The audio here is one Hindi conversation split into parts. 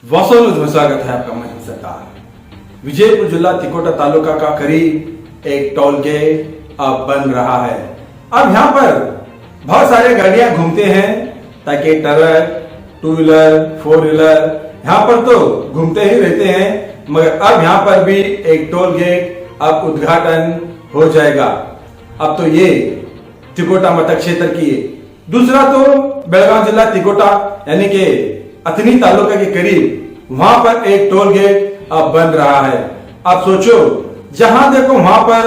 वासों में स्वागत है आपका मध्य सरकार। विजयपुर जिला तिकोटा तालुका का करीब एक टोल गेट अब बन रहा है। अब यहाँ पर बहुत सारे गाड़ियां घूमते हैं ताकि truck, two wheeler, four wheeler यहाँ पर तो घूमते ही रहते हैं, मगर अब यहाँ पर भी एक टोल गेट अब उद्घाटन हो जाएगा। अब तो ये तिकोटा मतदान क्षेत्र की है। दूसरा तो बेलगांव जिला तिकोटा यानी कि अथनी तालुका के करीब वहां पर एक टोल गेट अब बन रहा है। अब सोचो, जहां देखो वहां पर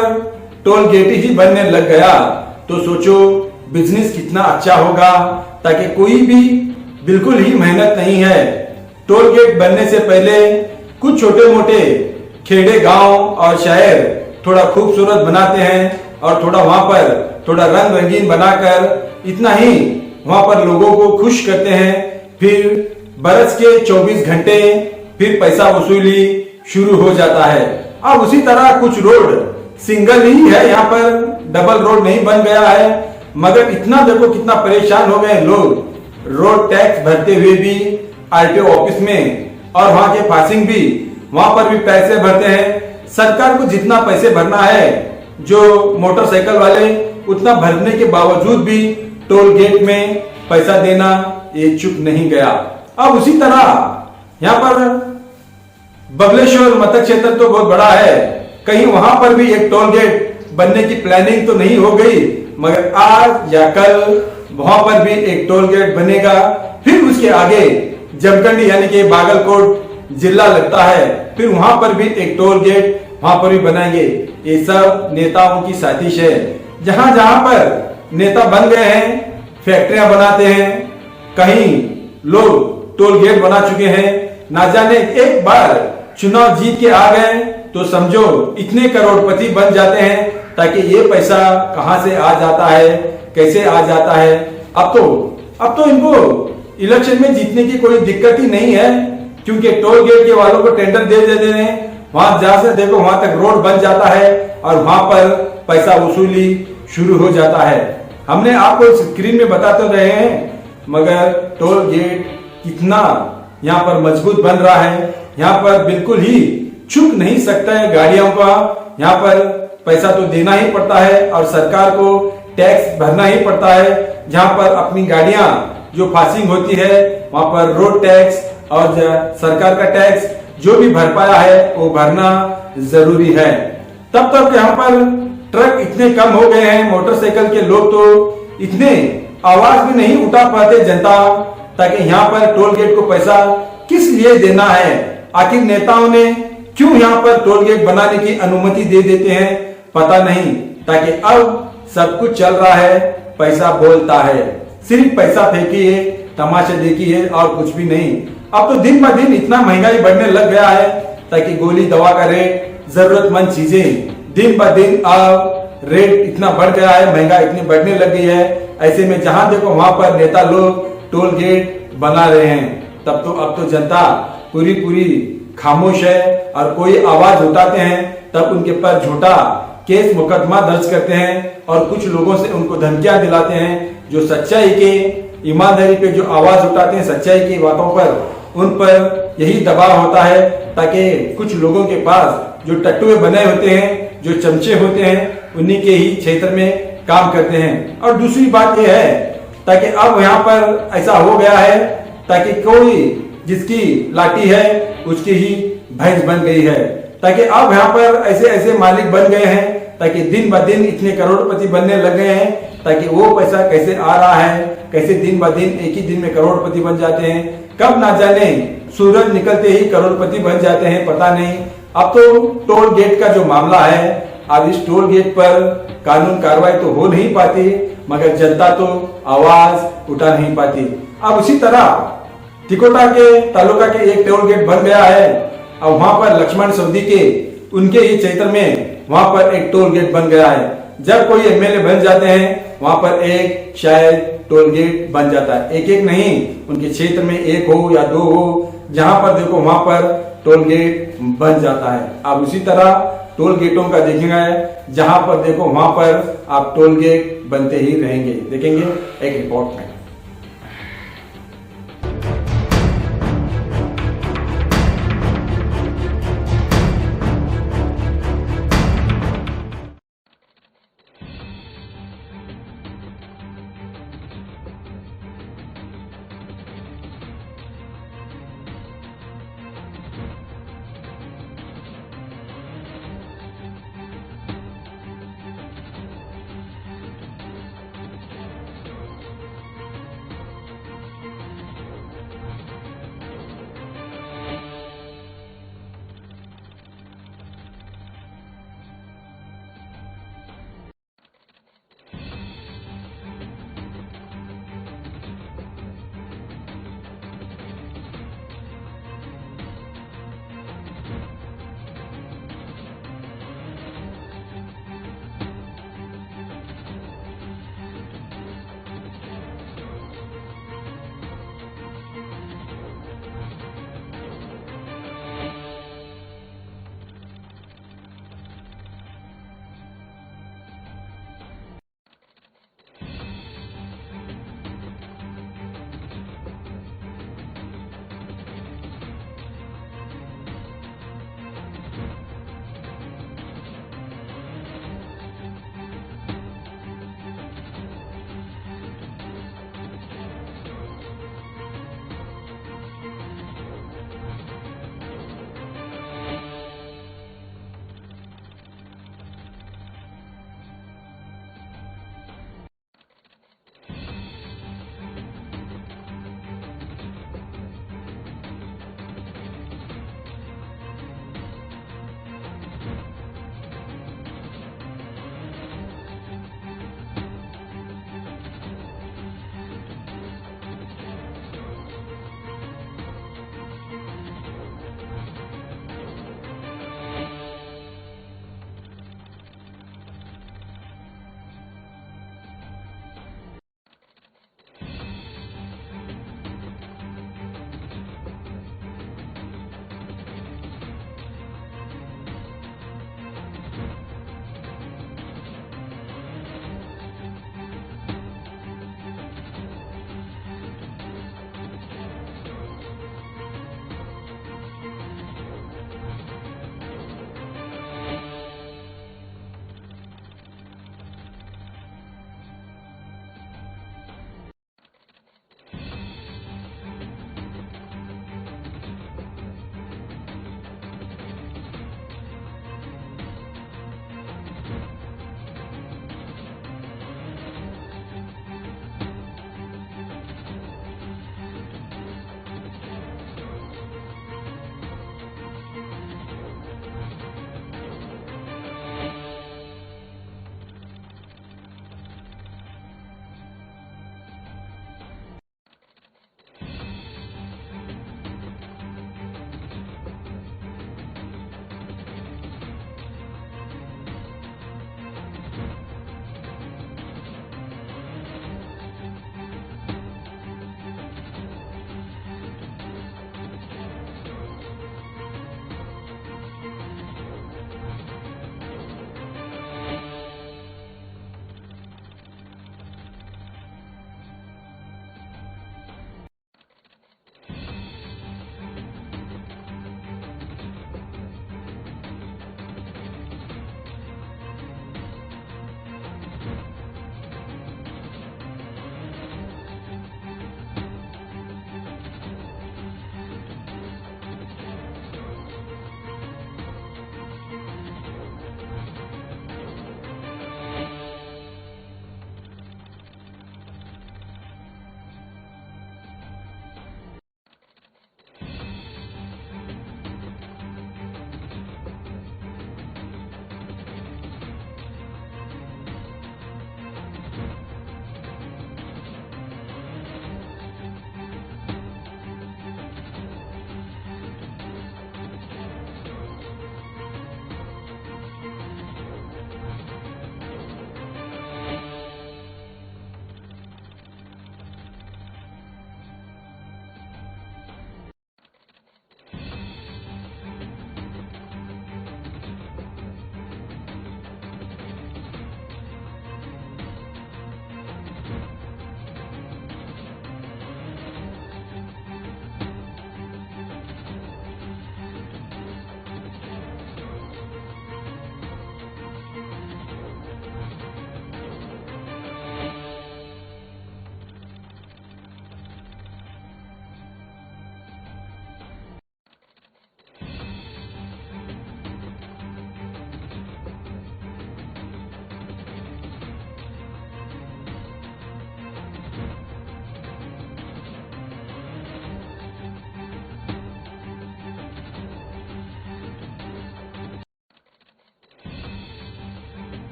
टोल गेट ही बनने लग गया तो सोचो बिजनेस कितना अच्छा होगा, ताकि कोई भी बिल्कुल ही मेहनत नहीं है। टोल गेट बनने से पहले कुछ छोटे मोटे खेड़े गांव और शहर थोड़ा खूबसूरत बनाते हैं और थोड़ा वहां पर थोड़ा रंग रंगीन बनाकर इतना ही वहां पर लोगों को खुश करते हैं। फिर बरस के 24 घंटे फिर पैसा वसूली शुरू हो जाता है। अब उसी तरह कुछ रोड सिंगल ही है, यहाँ पर डबल रोड नहीं बन गया है, मगर इतना देखो कितना परेशान हो गए लोग रोड टैक्स भरते हुए भी आरटीओ ऑफिस में, और वहां के पासिंग भी वहां पर भी पैसे भरते हैं। सरकार को जितना पैसे भरना है जो मोटरसाइकिल वाले उतना भरने के बावजूद भी टोल गेट में पैसा देना ये चुप नहीं गया। अब उसी तरह यहाँ पर बबलेश्वर मतदान क्षेत्र तो बहुत बड़ा है, कहीं वहां पर भी एक टोल गेट बनने की प्लानिंग तो नहीं हो गई, मगर आज या कल वहां पर भी एक टोल गेट बनेगा। फिर उसके आगे जमखंडी यानी कि बागलकोट जिला लगता है, फिर वहां पर भी एक टोल गेट वहां पर भी बनाएंगे। ये सब नेताओं की साजिश है। जहां जहां पर नेता बन गए हैं फैक्ट्रियां बनाते हैं, कहीं लोग टोल गेट बना चुके हैं। ना जाने एक बार चुनाव जीत के आ गए तो समझो इतने करोड़पति बन जाते हैं, ताकि ये पैसा कहां से आ जाता है, कैसे आ जाता है। अब तो इनको इलेक्शन में जीतने की कोई दिक्कत ही नहीं है, क्योंकि टोल गेट के वालों को टेंडर दे देते हैं। वहां जहां से देखो वहां तक रोड बन जाता है और वहां पर पैसा वसूली शुरू हो जाता है। हमने आपको स्क्रीन में बता तो रहे हैं, मगर टोल गेट कितना यहाँ पर मजबूत बन रहा है। यहाँ पर बिल्कुल ही चुक नहीं सकता है गाड़ियों का। यहाँ पर पैसा तो देना ही पड़ता है और सरकार को टैक्स भरना ही पड़ता है। जहाँ पर अपनी गाड़ियां जो पासिंग होती है वहां पर रोड टैक्स और सरकार का टैक्स जो भी भर पाया है वो भरना जरूरी है। तब तक यहाँ पर ट्रक इतने कम हो गए हैं, मोटरसाइकिल के लोग तो इतने आवाज भी नहीं उठा पाते जनता, ताकि यहाँ पर टोल गेट को पैसा किस लिए देना है। आखिर नेताओं ने क्यों यहाँ पर टोल गेट बनाने की अनुमति दे देते हैं पता नहीं, ताकि अब सब कुछ चल रहा है, पैसा बोलता है, सिर्फ पैसा फेंकिए, तमाशा देखिए और कुछ भी नहीं। अब तो दिन ब दिन इतना महंगाई बढ़ने लग गया है, ताकि गोली दवा का रेट, जरूरतमंद चीजें दिन ब दिन अब रेट इतना बढ़ गया है, महंगाई इतनी बढ़ने लग गई है। ऐसे में जहां देखो वहां पर नेता लोग टोल गेट बना रहे हैं। अब तो जनता पूरी खामोश है, और कोई आवाज उठाते हैं तब उनके पर झूठा केस मुकदमा दर्ज करते हैं और कुछ लोगों से उनको धमकियां दिलाते हैं। जो सच्चाई के, ईमानदारी पे जो आवाज उठाते हैं सच्चाई की बातों पर, उन पर यही दबाव होता है, ताकि कुछ लोगों के पास जो टट्टुए बने होते हैं, जो चमचे होते हैं, उन्हीं के ही क्षेत्र में काम करते हैं। और दूसरी बात यह है, ताकि अब यहाँ पर ऐसा हो गया है ताकि कोई जिसकी लाठी है उसकी ही भैंस बन गई है, ताकि अब यहाँ पर ऐसे मालिक बन गए हैं, ताकि दिन ब दिन इतने करोड़पति बनने लग गए हैं, ताकि वो पैसा कैसे आ रहा है, कैसे दिन ब दिन एक ही दिन में करोड़पति बन जाते हैं। कब ना जाने सूरज निकलते ही करोड़पति बन जाते हैं, पता नहीं। अब तो टोल गेट का जो मामला है, अब इस टोल गेट पर कानून कार्रवाई तो हो नहीं पाती, मगर जनता तो आवाज उठा नहीं पाती। अब उसी तरह तिकोटा के तालुका के एक टोल गेट बन गया है। अब वहां पर लक्ष्मण सऊदी के उनके ही क्षेत्र में वहां पर एक टोल गेट बन गया है। जब कोई एमएलए बन जाते हैं वहां पर एक शायद टोल गेट बन जाता है, एक नहीं, उनके क्षेत्र में एक हो या दो हो, जहां पर देखो वहां पर टोल गेट बन जाता है। अब उसी तरह टोल गेटों का देखेंगे, जहां पर देखो वहां पर आप टोल गेट बनते ही रहेंगे। देखेंगे एक रिपोर्ट में।